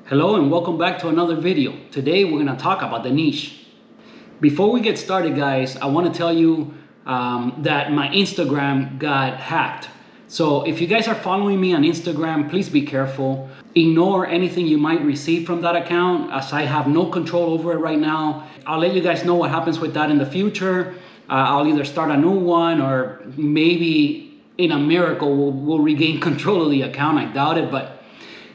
Hello and welcome back to another video. Today we're going to talk about the niche. Before we get started, guys, I want to tell you that my Instagram got hacked. So if you guys are following me on Instagram, please be careful. Ignore anything you might receive from that account, as I have no control over it right now. I'll let you guys know what happens with that in the future. I'll either start a new one, or maybe in a miracle we'll regain control of the account. I doubt it, but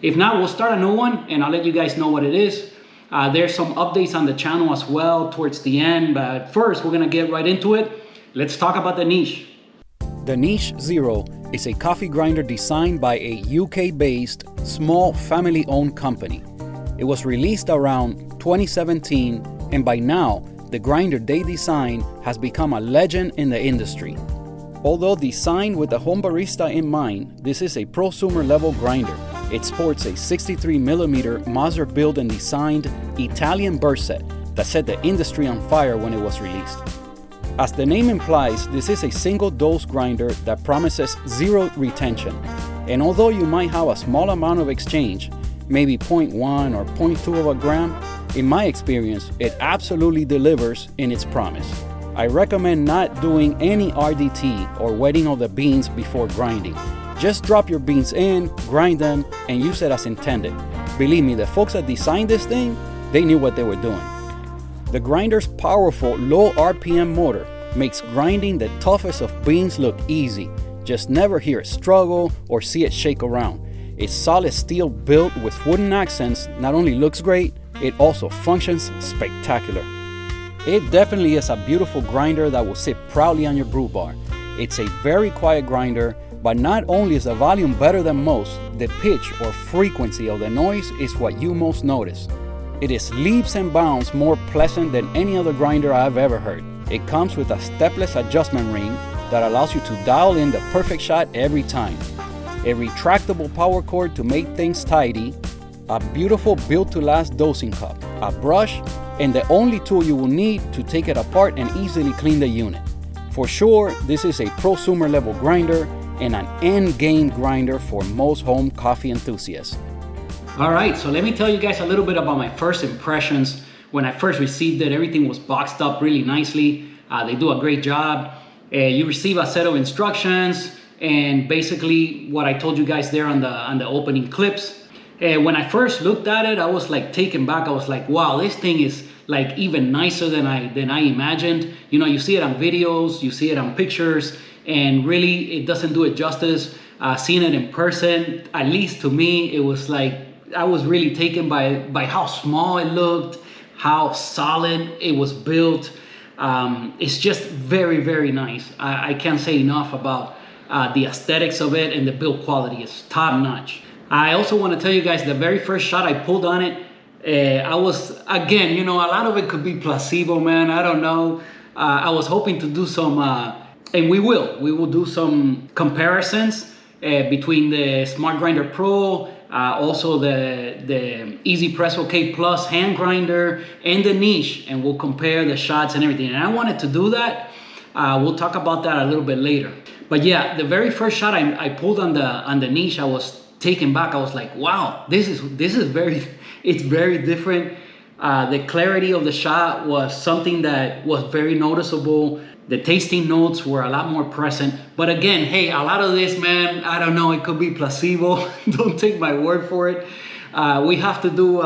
if not, we'll start a new one and I'll let you guys know what it is. There's some updates on the channel as well towards the end, but first we're gonna get right into it. Let's talk about the niche. The Niche Zero is a coffee grinder designed by a UK-based, small family-owned company. It was released around 2017, and by now, the grinder they designed has become a legend in the industry. Although designed with the home barista in mind, this is a prosumer level grinder. It sports a 63mm Moser built and designed Italian burst set that set the industry on fire when it was released. As the name implies, this is a single dose grinder that promises zero retention. And although you might have a small amount of exchange, maybe 0.1 or 0.2 of a gram, in my experience, it absolutely delivers in its promise. I recommend not doing any RDT or wetting of the beans before grinding. Just drop your beans in, grind them, and use it as intended. Believe me, the folks that designed this thing, they knew what they were doing. The grinder's powerful low RPM motor makes grinding the toughest of beans look easy. Just never hear it struggle or see it shake around. Its solid steel built with wooden accents not only looks great, it also functions spectacular. It definitely is a beautiful grinder that will sit proudly on your brew bar. It's a very quiet grinder, but not only is the volume better than most, the pitch or frequency of the noise is what you most notice. It is leaps and bounds more pleasant than any other grinder I've ever heard. It comes with a stepless adjustment ring that allows you to dial in the perfect shot every time. A retractable power cord to make things tidy, a beautiful built-to-last dosing cup, a brush, and the only tool you will need to take it apart and easily clean the unit. For sure, this is a prosumer level grinder and an end game grinder for most home coffee enthusiasts. All right, so let me tell you guys a little bit about my first impressions. When I first received it, everything was boxed up really nicely. They do a great job. You receive a set of instructions and basically what I told you guys there on the opening clips. When I first looked at it, I was like taken back. I was like, wow, this thing is like even nicer than I imagined. You know, you see it on videos, you see it on pictures, and really it doesn't do it justice. Seeing it in person, at least to me, it was like I was really taken by how small it looked, how solid it was built. It's just very, very nice. I can't say enough about the aesthetics of it, and the build quality is top notch. I also want to tell you guys the very first shot I pulled on it, I was, again, you know, a lot of it could be placebo, man. I don't know. I was hoping to do some, and we will do some comparisons between the Smart Grinder Pro, also the Easy Presso K Plus hand grinder, and the niche, and we'll compare the shots and everything. And I wanted to do that. We'll talk about that a little bit later. But yeah, the very first shot I pulled on the niche, I was taken back. I was like, wow, this is very, it's very different. The clarity of the shot was something that was very noticeable. The tasting notes were a lot more present. But again, hey, a lot of this, man, I don't know, it could be placebo. Don't take my word for it. We have to do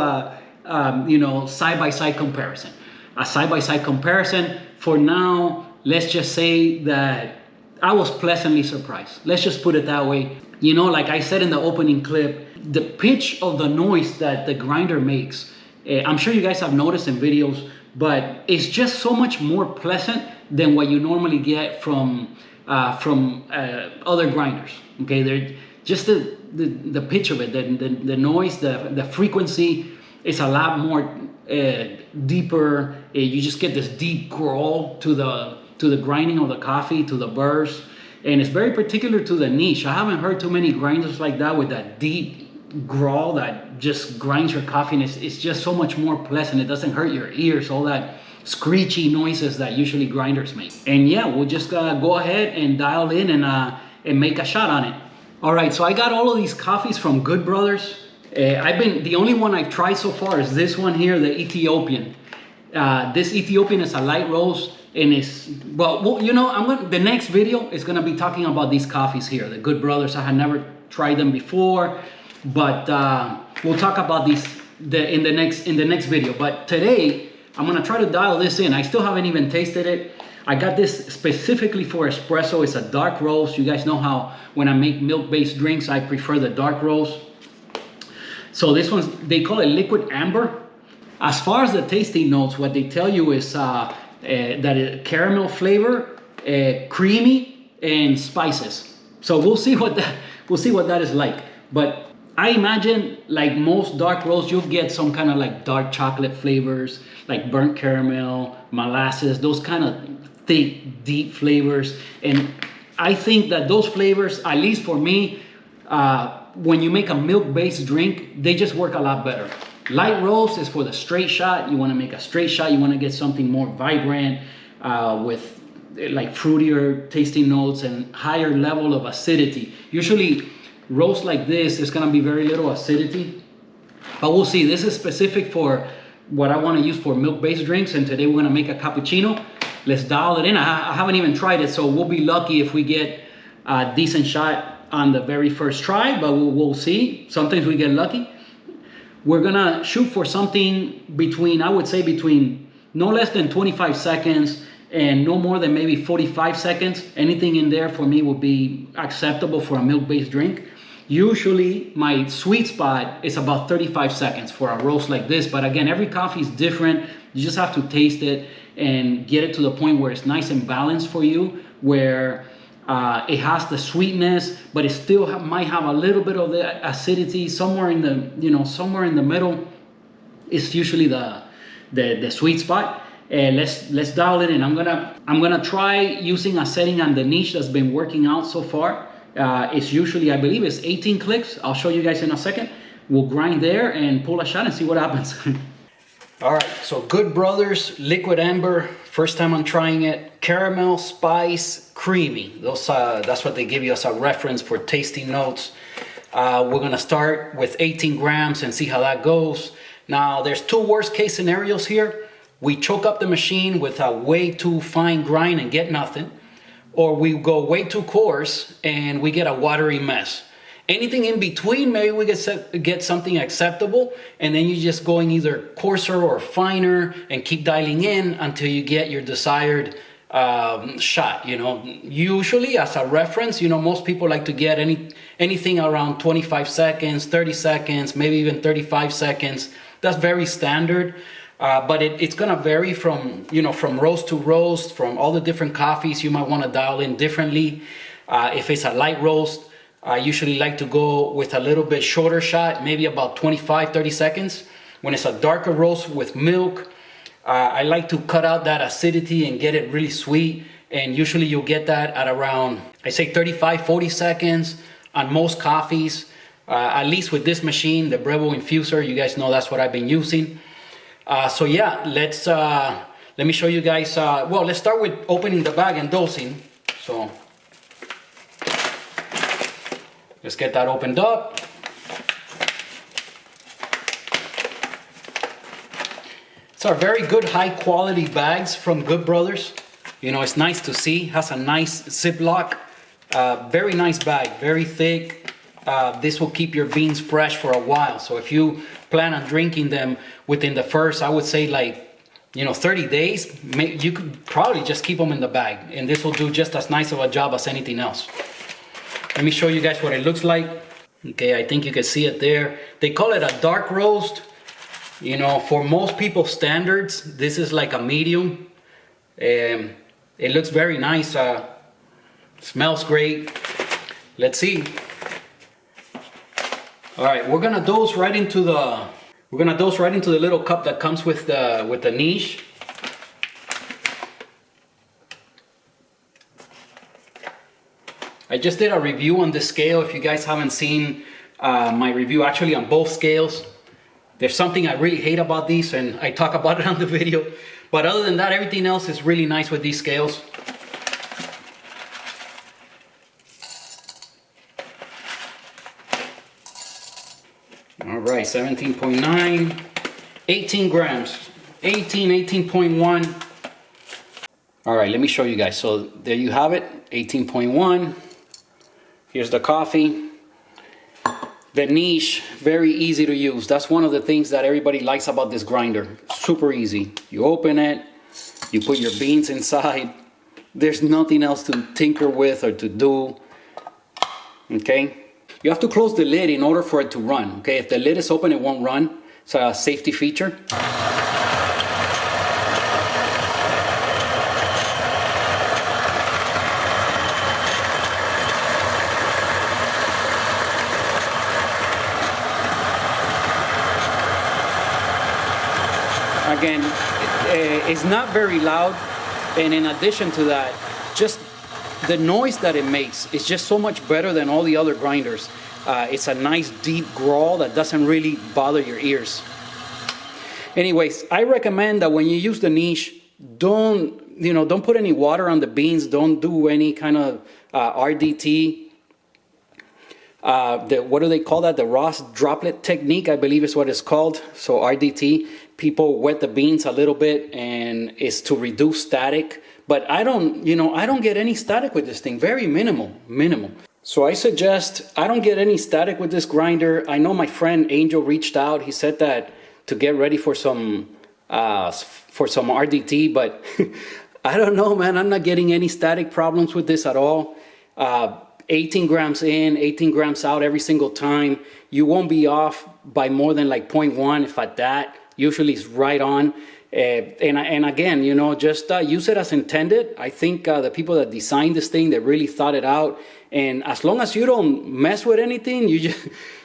you know, side-by-side comparison. A side-by-side comparison. For now, let's just say that I was pleasantly surprised. Let's just put it that way. You know, like I said in the opening clip, the pitch of the noise that the grinder makes, I'm sure you guys have noticed in videos, but it's just so much more pleasant than what you normally get from other grinders. Okay, they're just the pitch of it, the noise, the frequency is a lot more deeper. You just get this deep growl to the grinding of the coffee, to the burst, and it's very particular to the niche. I haven't heard too many grinders like that with that deep growl that just grinds your coffee, and it's just so much more pleasant. It doesn't hurt your ears, all that screechy noises that usually grinders make. And yeah, we'll just go ahead and dial in and make a shot on it. All right, so I got all of these coffees from Good Brothers. The only one I've tried so far is this one here, the Ethiopian. This Ethiopian is a light roast, and it's, well, you know, the next video is gonna be talking about these coffees here, the Good Brothers. I had never tried them before, but we'll talk about these in the next video. But today, I'm gonna try to dial this in. I still haven't even tasted it. I got this specifically for espresso. It's a dark roast. You guys know how when I make milk-based drinks, I prefer the dark roast. So this one's, they call it liquid amber. As far as the tasting notes, what they tell you is that it's caramel flavor, creamy, and spices. So we'll see what that is like. But I imagine, like most dark roasts, you'll get some kind of like dark chocolate flavors, like burnt caramel, molasses, those kind of thick, deep flavors. And I think that those flavors, at least for me, when you make a milk-based drink, they just work a lot better. Light roast is for the straight shot. You want to make a straight shot. You want to get something more vibrant with like fruitier tasting notes and higher level of acidity. Usually roast like this, there's going to be very little acidity, but we'll see. This is specific for what I want to use for milk-based drinks, and today we're going to make a cappuccino. Let's dial it in. I haven't even tried it, so we'll be lucky if we get a decent shot on the very first try, but we'll see. Sometimes we get lucky. We're gonna shoot for something between, I would say between no less than 25 seconds and no more than maybe 45 seconds. Anything in there for me will be acceptable for a milk-based drink. Usually my sweet spot is about 35 seconds for a roast like this, but again, every coffee is different. You just have to taste it and get it to the point where it's nice and balanced for you, where it has the sweetness, but it still might have a little bit of the acidity somewhere in the, you know, somewhere in the middle. It's usually the sweet spot. Let's dial it in. I'm gonna try using a setting on the niche that's been working out so far. It's usually, I believe, it's 18 clicks. I'll show you guys in a second. We'll grind there and pull a shot and see what happens. All right, so Good Brothers Liquid Amber, first time I'm trying it. Caramel, spice, creamy. Those that's what they give you as a reference for tasting notes. We're gonna start with 18 grams and see how that goes. Now, there's two worst case scenarios here. We choke up the machine with a way too fine grind and get nothing, or we go way too coarse and we get a watery mess. Anything in between, maybe we get something acceptable, and then you're just going either coarser or finer and keep dialing in until you get your desired shot. You know, usually as a reference, you know, most people like to get anything around 25 seconds, 30 seconds, maybe even 35 seconds. That's very standard. But it's gonna vary from, you know, from roast to roast, from all the different coffees. You might want to dial in differently. If it's a light roast, I usually like to go with a little bit shorter shot, maybe about 25, 30 seconds. When it's a darker roast with milk, I like to cut out that acidity and get it really sweet. And usually you'll get that at around, I say 35, 40 seconds on most coffees. At least with this machine, the Breville infuser, you guys know that's what I've been using. So yeah, let me show you guys. Well, let's start with opening the bag and dosing. So let's get that opened up. These are very good high quality bags from Good Brothers. You know, it's nice to see, has a nice Ziploc. Very nice bag, very thick. This will keep your beans fresh for a while. So if you plan on drinking them within the first, I would say like, you know, 30 days, you could probably just keep them in the bag. And this will do just as nice of a job as anything else. Let me show you guys what it looks like. Okay, I think you can see it there. They call it a dark roast. You know, for most people's standards, this is like a medium. It looks very nice. Smells great. Let's see. All right, we're gonna dose right into the little cup that comes with the niche. I just did a review on this scale. If you guys haven't seen my review, actually on both scales, there's something I really hate about these, and I talk about it on the video. But other than that, everything else is really nice with these scales. All right, 17.9, 18 grams, 18.1. All right, let me show you guys. So there you have it, 18.1. Here's the coffee. The niche, very easy to use. That's one of the things that everybody likes about this grinder. Super easy. You open it, you put your beans inside. There's nothing else to tinker with or to do. Okay? You have to close the lid in order for it to run. Okay? If the lid is open, it won't run. It's a safety feature. Again, it's not very loud, and in addition to that, just the noise that it makes is just so much better than all the other grinders. It's a nice deep growl that doesn't really bother your ears. Anyways, I recommend that when you use the niche, don't put any water on the beans. Don't do any kind of RDT. What do they call that? The Ross droplet technique, I believe is what it's called. So RDT, people wet the beans a little bit, and it's to reduce static. But I don't get any static with this thing. Very minimal. So I suggest, I don't get any static with this grinder. I know my friend Angel reached out. He said that to get ready for some RDT, but I don't know, man. I'm not getting any static problems with this at all. 18 grams in, 18 grams out every single time. You won't be off by more than like 0.1, if at that. Usually it's right on. And again, just use it as intended. I think the people that designed this thing, they really thought it out. And as long as you don't mess with anything, you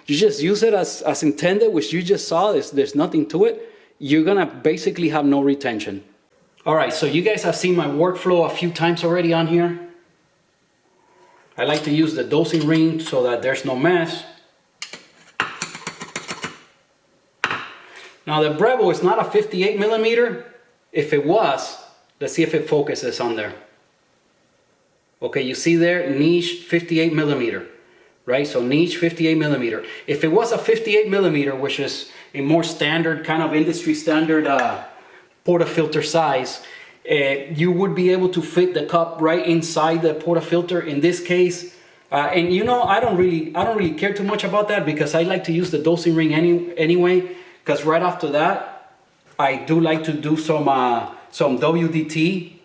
just use it as intended, which you just saw. There's nothing to it. You're gonna basically have no retention. All right, so you guys have seen my workflow a few times already on here. I like to use the dosing ring so that there's no mess. Now the Breville is not a 58 millimeter. If it was, let's see if it focuses on there. Okay, you see there, niche 58 millimeter, right? So niche 58 millimeter. If it was a 58 millimeter, which is a more standard, kind of industry standard portafilter size, you would be able to fit the cup right inside the portafilter. In this case, and I don't really care too much about that, because I like to use the dosing ring anyway. Because right after that, I do like to do some WDT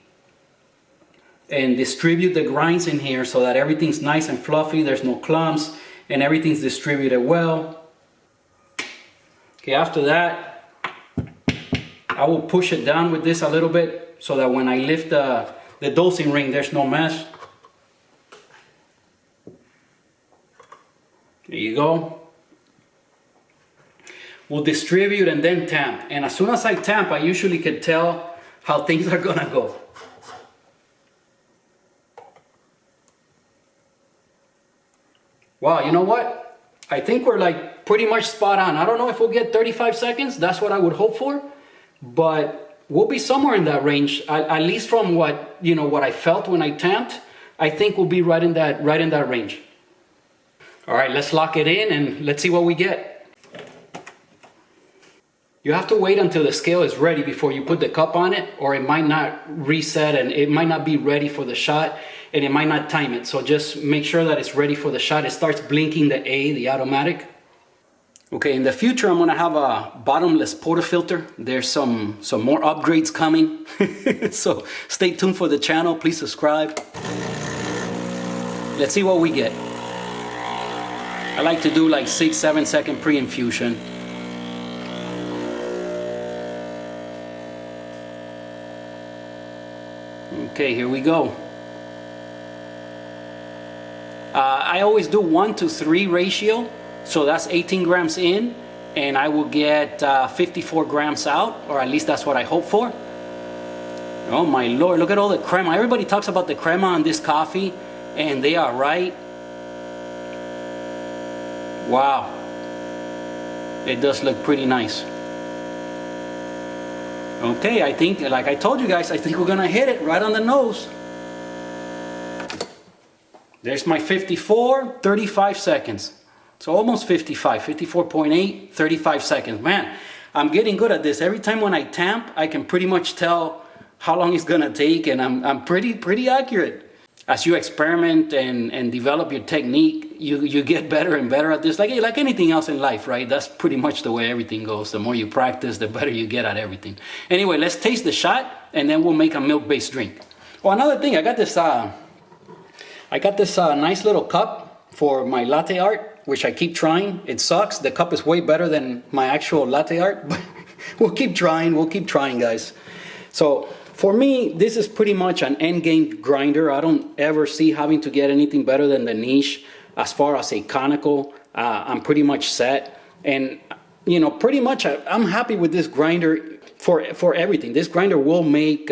and distribute the grinds in here so that everything's nice and fluffy. There's no clumps and everything's distributed well. Okay, after that, I will push it down with this a little bit so that when I lift the dosing ring, there's no mess. There you go. We'll distribute and then tamp. And as soon as I tamp, I usually can tell how things are gonna go. Wow, you know what? I think we're like pretty much spot on. I don't know if we'll get 35 seconds. That's what I would hope for. But we'll be somewhere in that range. At least from what I felt when I tamped, I think we'll be right in that range. All right, let's lock it in and let's see what we get. You have to wait until the scale is ready before you put the cup on it, or it might not reset and it might not be ready for the shot, and it might not time it. So just make sure that it's ready for the shot. It starts blinking the A, the automatic. Okay, in the future, I'm gonna have a bottomless portafilter. There's some more upgrades coming. So stay tuned for the channel, please subscribe. Let's see what we get. I like to do like 6-7 second pre-infusion. Okay, here we go. I always do 1-to-3 ratio, so that's 18 grams in, and I will get 54 grams out, or at least that's what I hope for. Oh my Lord, look at all the crema. Everybody talks about the crema on this coffee, and they are right. Wow, it does look pretty nice. Okay, I think, like I told you guys, I think we're gonna hit it right on the nose. There's my 54, 35 seconds. So almost 55, 54.8, 35 seconds. Man, I'm getting good at this. Every time when I tamp, I can pretty much tell how long it's gonna take, and I'm pretty accurate. As you experiment and develop your technique, you get better and better at this. Like anything else in life, right? That's pretty much the way everything goes. The more you practice, the better you get at everything. Anyway, let's taste the shot, and then we'll make a milk-based drink. Oh, another thing, I got this nice little cup for my latte art, which I keep trying. It sucks. The cup is way better than my actual latte art, but we'll keep trying. We'll keep trying, guys. So for me, this is pretty much an end game grinder. I don't ever see having to get anything better than the niche. As far as a conical, I'm pretty much set. And, you know, pretty much I'm happy with this grinder for everything. This grinder will make,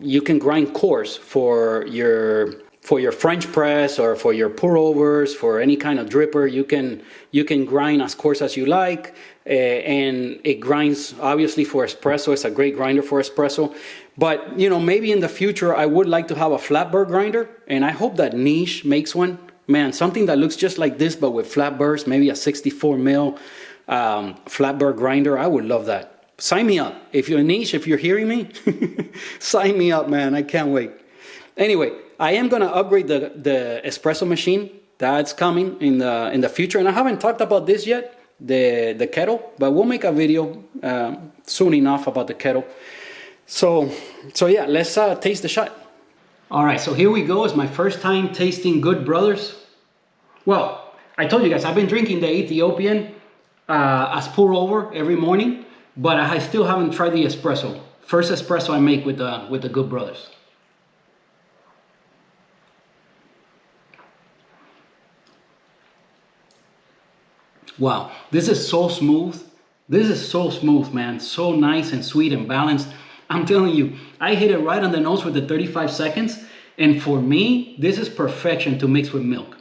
you can grind coarse for your French press or for your pour overs, for any kind of dripper. You can grind as coarse as you like, and it grinds obviously for espresso. It's a great grinder for espresso. But you know, maybe in the future I would like to have a flat burr grinder, and I hope that Niche makes one. Man, something that looks just like this but with flat burrs, maybe a 64 mil flat burr grinder. I would love that. Sign me up. If you're Niche, if you're hearing me, sign me up, man. I can't wait. Anyway, I am gonna upgrade the espresso machine. That's coming in the future, and I haven't talked about this yet, the kettle, but we'll make a video soon enough about the kettle. So yeah, let's taste the shot. All right, so here we go. It's my first time tasting Good Brothers. Well, I told you guys, I've been drinking the Ethiopian as pour over every morning, but I still haven't tried the espresso. First espresso I make with the Good Brothers. Wow, this is so smooth. This is so smooth, man. So nice and sweet and balanced. I'm telling you, I hit it right on the nose with the 35 seconds. And for me, this is perfection to mix with milk.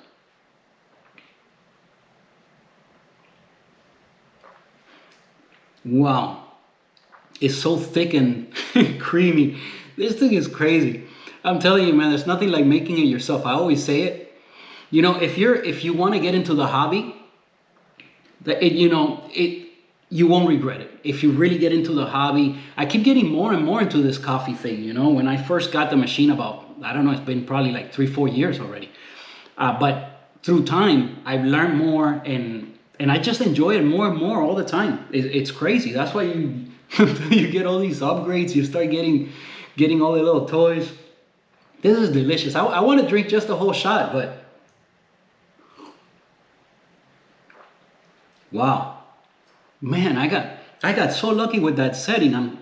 Wow. It's so thick and creamy. This thing is crazy. I'm telling you, man, there's nothing like making it yourself. I always say it. You know, if you want to get into the hobby, you won't regret it. If you really get into the hobby, I keep getting more and more into this coffee thing. You know, when I first got the machine about, I don't know, it's been probably like 3-4 years already. But through time, I've learned more, and I just enjoy it more and more all the time. It's crazy. That's why you get all these upgrades. You start getting all the little toys. This is delicious. I want to drink just the whole shot, but wow. Man, I got so lucky with that setting. I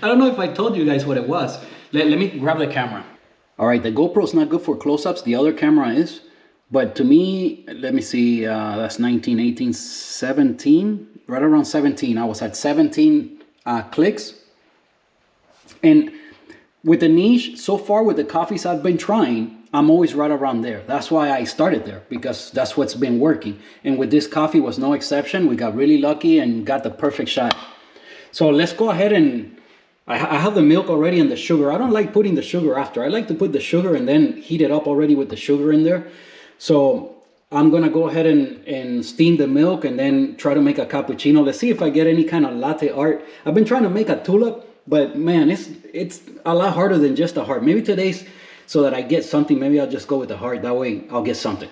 don't know if I told you guys what it was. Let me grab the camera. All right, the GoPro's not good for close-ups. The other camera is. But to me, let me see, that's 19, 18, 17, right around 17. I was at 17 clicks. And with the niche, so far with the coffees I've been trying, I'm always right around there. That's why I started there, because that's what's been working. And with this coffee was no exception. We got really lucky and got the perfect shot. So let's go ahead and, I have the milk already and the sugar. I don't like putting the sugar after. I like to put the sugar and then heat it up already with the sugar in there. So I'm gonna go ahead and steam the milk and then try to make a cappuccino. Let's see if I get any kind of latte art. I've been trying to make a tulip, but man, it's a lot harder than just a heart. Maybe today's, so that I get something, maybe I'll just go with the heart. That way I'll get something.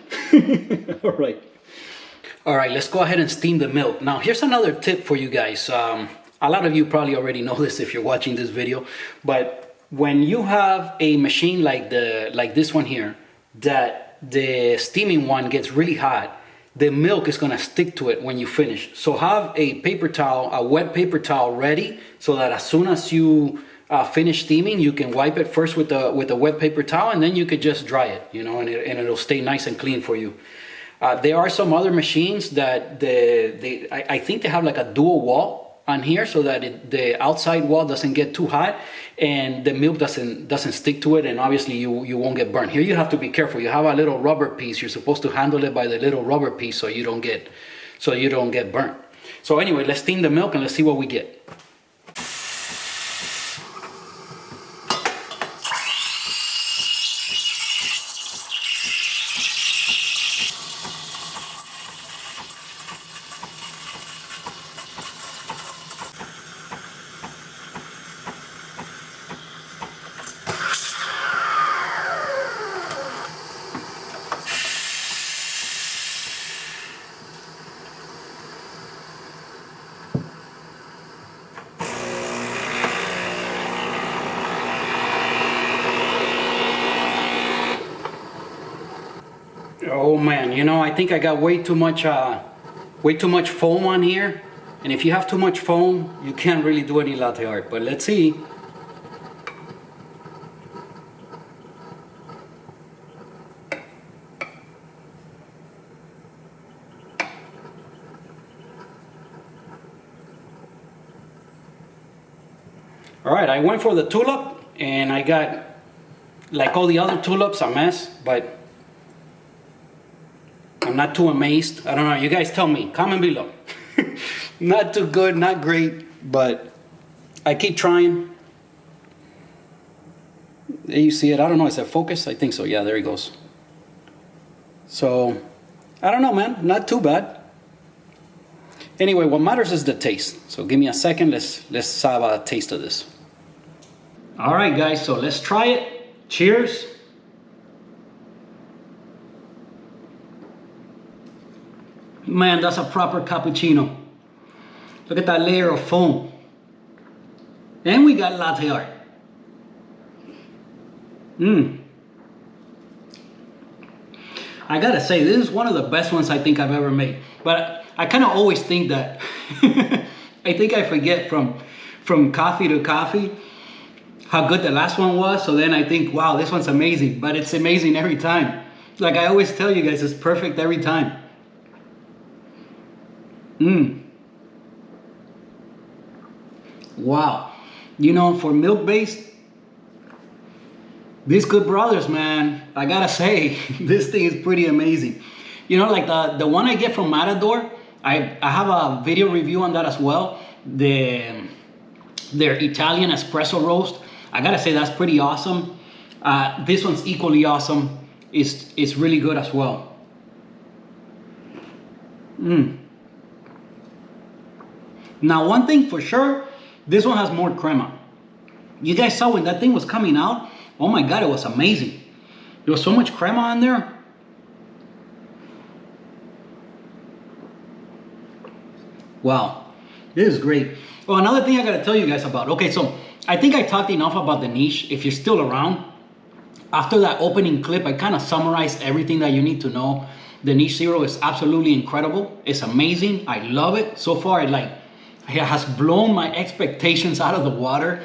All right. All right, let's go ahead and steam the milk. Now, here's another tip for you guys. A lot of you probably already know this if you're watching this video, but when you have a machine like this one here, that the steaming one gets really hot, the milk is gonna stick to it when you finish. So have a paper towel, a wet paper towel ready, so that as soon as you finish steaming, you can wipe it first with a wet paper towel, and then you could just dry it, you know, and it'll stay nice and clean for you. There are some other machines that I think they have like a dual wall on here, so that the outside wall doesn't get too hot and the milk doesn't stick to it, and obviously you won't get burned. Here you have to be careful. You have a little rubber piece. You're supposed to handle it by the little rubber piece so you don't get burnt. So anyway, let's steam the milk and let's see what we get. Oh man, you know, I think I got way too much foam on here. And if you have too much foam, you can't really do any latte art. But let's see. All right, I went for the tulip, and I got, like all the other tulips, a mess, but I'm not too amazed. I don't know, you guys tell me, comment below. Not too good, not great, but I keep trying. There you see it, I don't know, is that focus? I think so, yeah, there he goes. So, I don't know, man, not too bad. Anyway, what matters is the taste. So give me a second, let's have a taste of this. All right, guys, so let's try it. Cheers. Man, that's a proper cappuccino. Look at that layer of foam. And we got latte art. I gotta say, this is one of the best ones I think I've ever made. But I kind of always think that. I think I forget from coffee to coffee how good the last one was. So then I think, wow, this one's amazing. But it's amazing every time. Like I always tell you guys, it's perfect every time. Wow. You know, for milk-based, these Good Brothers, man, I gotta say, this thing is pretty amazing. You know, like the one I get from Matador, I have a video review on that as well. Their Italian espresso roast, I gotta say that's pretty awesome. This one's equally awesome. It's really good as well. Now, one thing for sure, this one has more crema. You guys saw when that thing was coming out, oh my God, it was amazing. There was so much crema on there. Wow, this is great. Well, another thing I gotta tell you guys about. Okay, so I think I talked enough about the niche. If you're still around, after that opening clip, I kind of summarized everything that you need to know. The Niche Zero is absolutely incredible. It's amazing. I love it. So far, it has blown my expectations out of the water.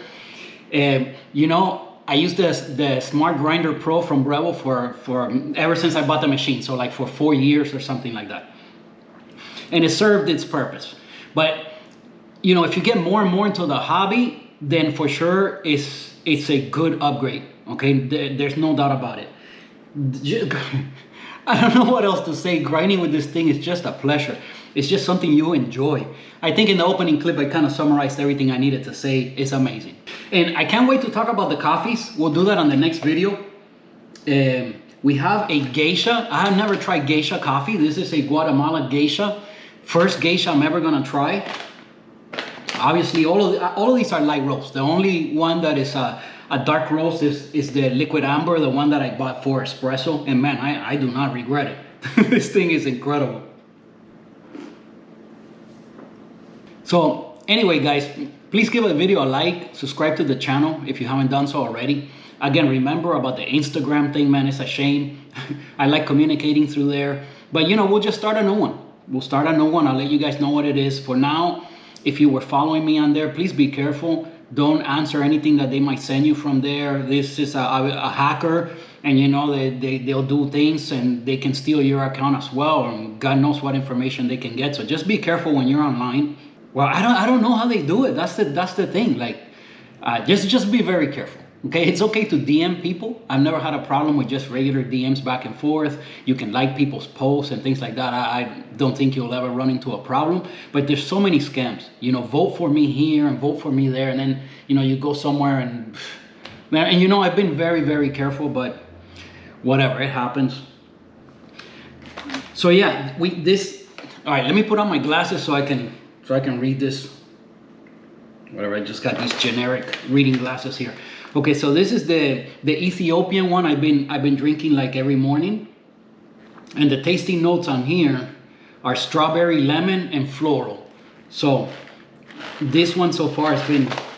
You know, I used the Smart Grinder Pro from Breville for ever since I bought the machine. So like for 4 years or something like that. And it served its purpose. But, you know, if you get more and more into the hobby, then for sure it's a good upgrade. Okay, there's no doubt about it. I don't know what else to say. Grinding with this thing is just a pleasure. It's just something you enjoy. I think in the opening clip, I kind of summarized everything I needed to say. It's amazing. And I can't wait to talk about the coffees. We'll do that on the next video. We have a geisha. I have never tried geisha coffee. This is a Guatemala geisha. First geisha I'm ever gonna try. Obviously, all of these are light roast. The only one that is a dark roast is the liquid amber, the one that I bought for espresso. And man, I do not regret it. This thing is incredible. So anyway, guys, please give the video a like, subscribe to the channel if you haven't done so already. Again, remember about the Instagram thing, man, it's a shame. I like communicating through there. But you know, we'll just start a new one. We'll start a new one. I'll let you guys know what it is. For now, if you were following me on there, please be careful. Don't answer anything that they might send you from there. This is a hacker, and you know they'll do things and they can steal your account as well, and God knows what information they can get. So just be careful when you're online. Well, I don't know how they do it. That's the thing. Like, just be very careful. Okay, it's okay to DM people. I've never had a problem with just regular DMs back and forth. You can like people's posts and things like that. I don't think you'll ever run into a problem. But there's so many scams. You know, vote for me here and vote for me there, and then you know you go somewhere and you know I've been very, very careful, but whatever, it happens. So yeah, all right. Let me put on my glasses so I can read this. Whatever, I just got these generic reading glasses here. Okay, so this is the Ethiopian one I've been drinking like every morning. And the tasting notes on here are strawberry, lemon, and floral. So this one so far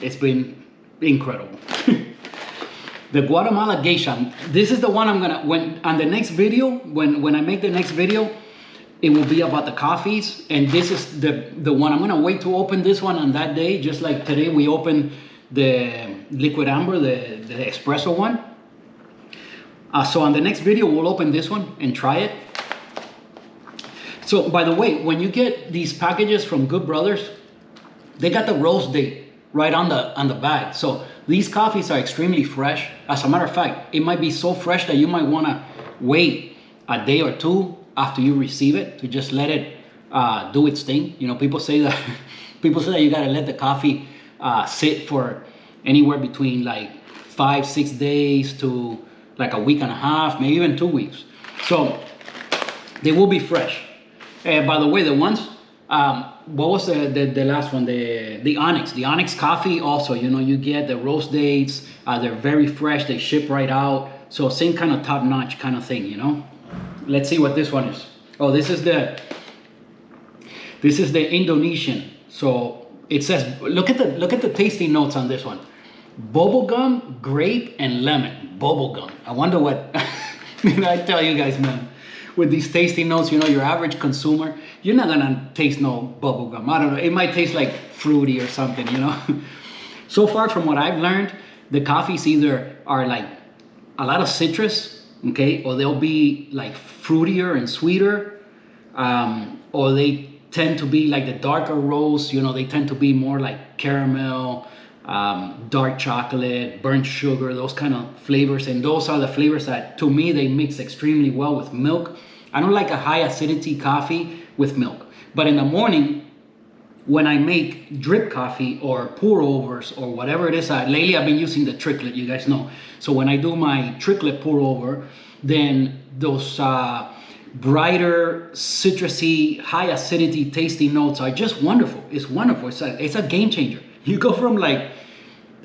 it's been incredible. The Guatemala Geisha. This is the one I'm gonna, when on the next video, when I make the next video, it will be about the coffees. And this is the one. I'm gonna wait to open this one on that day, just like today we opened the liquid amber, the espresso one. So on the next video, we'll open this one and try it. So by the way, when you get these packages from Good Brothers, they got the roast date right on the bag. So these coffees are extremely fresh. As a matter of fact, it might be so fresh that you might want to wait a day or two after you receive it to just let it do its thing. You know, people say that you got to let the coffee sit for anywhere between like 5-6 days to like a week and a half, maybe even 2 weeks. So they will be fresh. By the way, the ones, what was the last one? The Onyx. The Onyx coffee also, you know, you get the roast dates. They're very fresh. They ship right out. So same kind of top-notch kind of thing, you know. Let's see what this one is. Oh, this is the Indonesian. So it says, look at the tasting notes on this one. Bubblegum, grape, and lemon. Bubblegum. I wonder what. I tell you guys, man. With these tasting notes, you know, your average consumer, you're not gonna taste no bubblegum. I don't know, it might taste like fruity or something, you know. So far from what I've learned, the coffees either are like a lot of citrus, okay, or they'll be like fruitier and sweeter, or they tend to be like the darker roast, you know, they tend to be more like caramel, dark chocolate, burnt sugar, those kind of flavors. And those are the flavors that, to me, they mix extremely well with milk. I don't like a high acidity coffee with milk. But in the morning, when I make drip coffee or pour overs or whatever it is, lately I've been using the Tricklet, you guys know. So when I do my Tricklet pour over, then those brighter, citrusy, high acidity tasting notes are just wonderful. It's wonderful. It's a game changer. You go from like,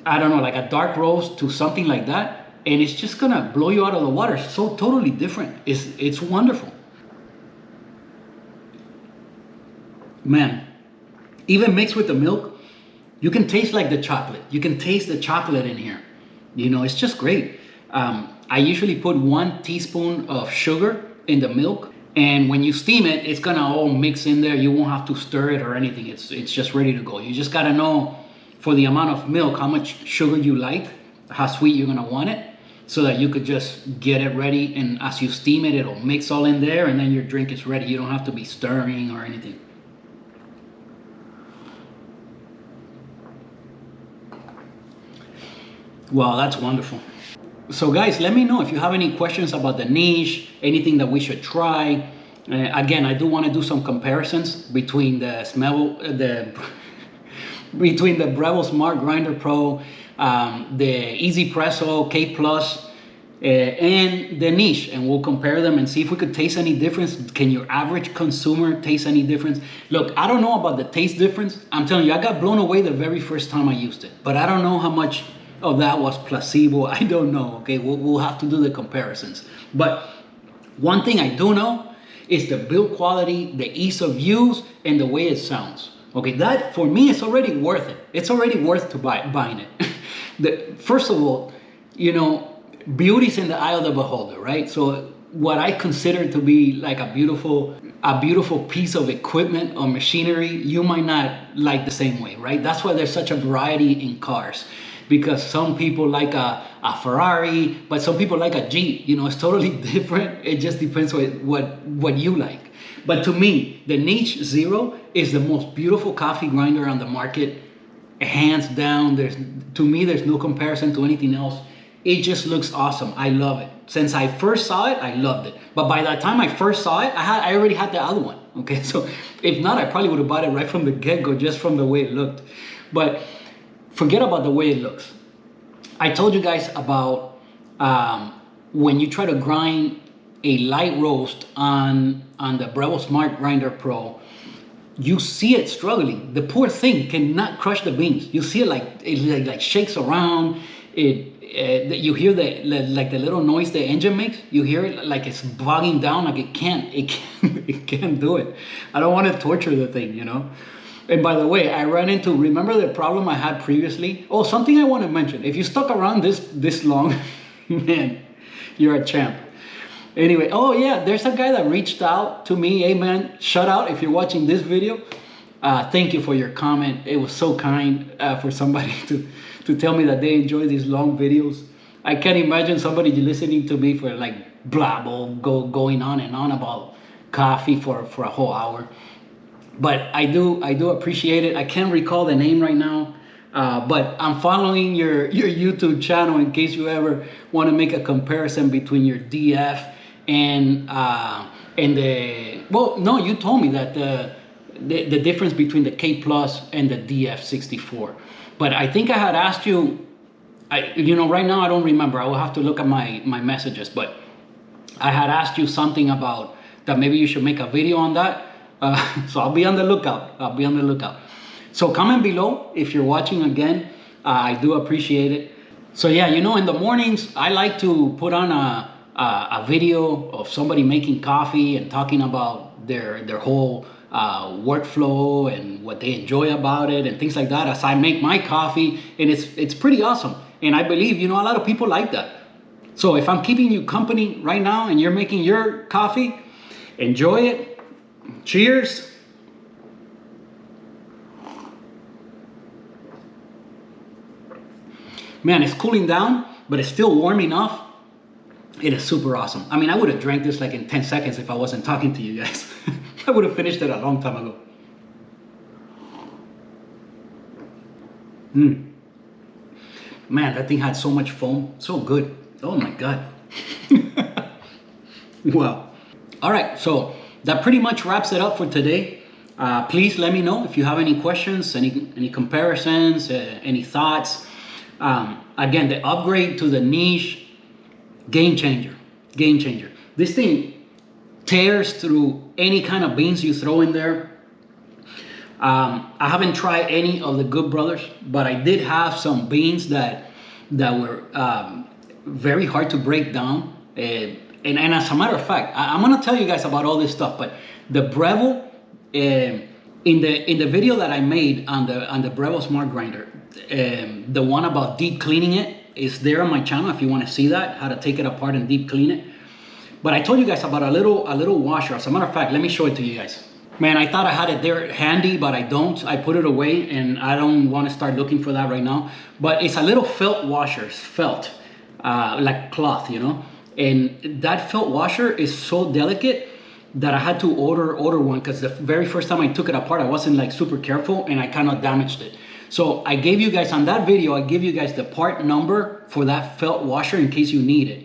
I don't know, like a dark roast to something like that, and it's just gonna blow you out of the water. It's so totally different. It's wonderful. Man, even mixed with the milk, you can taste like the chocolate. You can taste the chocolate in here. You know, it's just great. I usually put 1 teaspoon of sugar in the milk, and when you steam it, it's gonna all mix in there. You won't have to stir it or anything. It's just ready to go. You just gotta know for the amount of milk how much sugar you like, how sweet you're gonna want it, so that you could just get it ready, and as you steam it, it'll mix all in there, and then your drink is ready. You don't have to be stirring or anything. Wow, that's wonderful. So guys, let me know if you have any questions about the niche, anything that we should try. Again, I do want to do some comparisons between between the Breville Smart Grinder Pro, the Easy Presso K Plus, and the niche, and we'll compare them and see if we could taste any difference. Can your average consumer taste any difference? Look, I don't know about the taste difference. I'm telling you, I got blown away the very first time I used it, but I don't know how much of that was placebo. I don't know. Okay, we'll have to do the comparisons. But one thing I do know is the build quality, the ease of use, and the way it sounds. Okay, that for me, it's already worth it. It's already worth to buying it. First of all, you know, beauty's in the eye of the beholder, right? So what I consider to be like a beautiful piece of equipment or machinery, you might not like the same way, right? That's why there's such a variety in cars, because some people like a Ferrari, but some people like a Jeep. You know, it's totally different. It just depends on what you like. But to me, the Niche Zero is the most beautiful coffee grinder on the market, hands down. To me, there's no comparison to anything else. It just looks awesome. I love it. Since I first saw it, I loved it. But by the time I first saw it, I already had the other one. Okay, so if not, I probably would have bought it right from the get-go, just from the way it looked. But forget about the way it looks. I told you guys about when you try to grind a light roast on the Breville Smart Grinder Pro, you see it struggling. The poor thing cannot crush the beans. You see it like shakes around. You hear the little noise the engine makes. You hear it like it's bogging down. Like it can't do it. I don't want to torture the thing, you know. And by the way, I ran into, remember the problem I had previously? Oh, something I want to mention. If you stuck around this long, man, you're a champ. Anyway, oh yeah, there's a guy that reached out to me. Hey man, shout out if you're watching this video. Thank you for your comment. It was so kind for somebody to tell me that they enjoy these long videos. I can't imagine somebody listening to me for like going on and on about coffee for a whole hour. But I do appreciate it. I can't recall the name right now, but I'm following your YouTube channel in case you ever want to make a comparison between your DF and the, well, no, you told me that the difference between the K Plus and the DF64. But I think I had asked you, right now I don't remember. I will have to look at my messages, but I had asked you something about that maybe you should make a video on that. So I'll be on the lookout. So comment below if you're watching again. I do appreciate it. So yeah, in the mornings, I like to put on a video of somebody making coffee and talking about their whole workflow and what they enjoy about it and things like that as I make my coffee. And it's pretty awesome. And I believe, a lot of people like that. So if I'm keeping you company right now and you're making your coffee, enjoy it. Cheers. Man, it's cooling down, but it's still warm enough. It is super awesome. I mean, I would have drank this like in 10 seconds if I wasn't talking to you guys. I would have finished it a long time ago. Man, that thing had so much foam. So good. Oh my God. Wow. All right, so that pretty much wraps it up for today. Please let me know if you have any questions, any comparisons, any thoughts. Again, the upgrade to the niche, game changer. This thing tears through any kind of beans you throw in there. I haven't tried any of the Good Brothers, but I did have some beans that were very hard to break down. And as a matter of fact, I'm gonna tell you guys about all this stuff, but the Breville, in the video that I made on the Breville Smart Grinder, the one about deep cleaning it is there on my channel if you want to see that, how to take it apart and deep clean it. But I told you guys about a little washer. As a matter of fact, let me show it to you guys. Man, I thought I had it there handy, but I don't. I put it away and I don't want to start looking for that right now. But it's a little felt washer, it's felt, like cloth, And that felt washer is so delicate that I had to order one because the very first time I took it apart, I wasn't like super careful and I kind of damaged it. So I gave you guys on that video, I give you guys the part number for that felt washer in case you need it.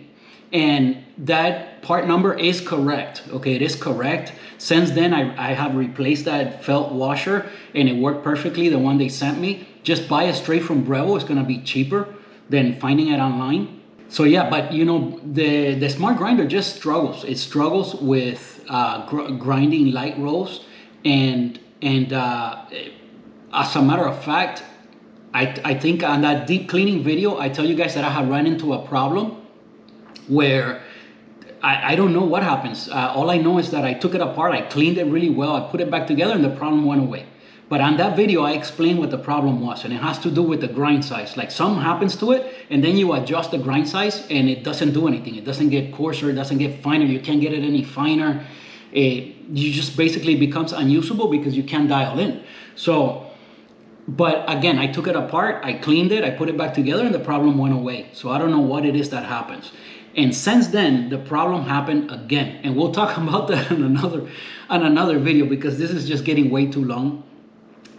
And that part number is correct. Okay, it is correct. Since then, I have replaced that felt washer and it worked perfectly, the one they sent me. Just buy it straight from Breville. It's gonna be cheaper than finding it online. So yeah, but the Smart Grinder just struggles. It struggles with grinding light rolls, and as a matter of fact, I think on that deep cleaning video, I tell you guys that I have run into a problem where I don't know what happens. All I know is that I took it apart, I cleaned it really well, I put it back together, and the problem went away. But on that video, I explained what the problem was, and it has to do with the grind size. Like something happens to it, and then you adjust the grind size, and it doesn't do anything. It doesn't get coarser, it doesn't get finer, you can't get it any finer. You just basically becomes unusable because you can't dial in. So, but again, I took it apart, I cleaned it, I put it back together, and the problem went away. So I don't know what it is that happens. And since then, the problem happened again. And we'll talk about that on another video because this is just getting way too long.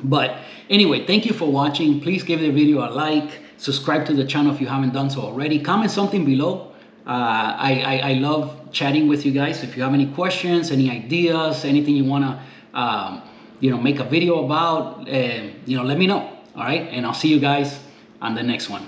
But anyway, thank you for watching. Please give the video a like, subscribe to the channel if you haven't done so already. Comment something below. I love chatting with you guys. If you have any questions, any ideas, anything you want to make a video about, let me know. All right, and I'll see you guys on the next one.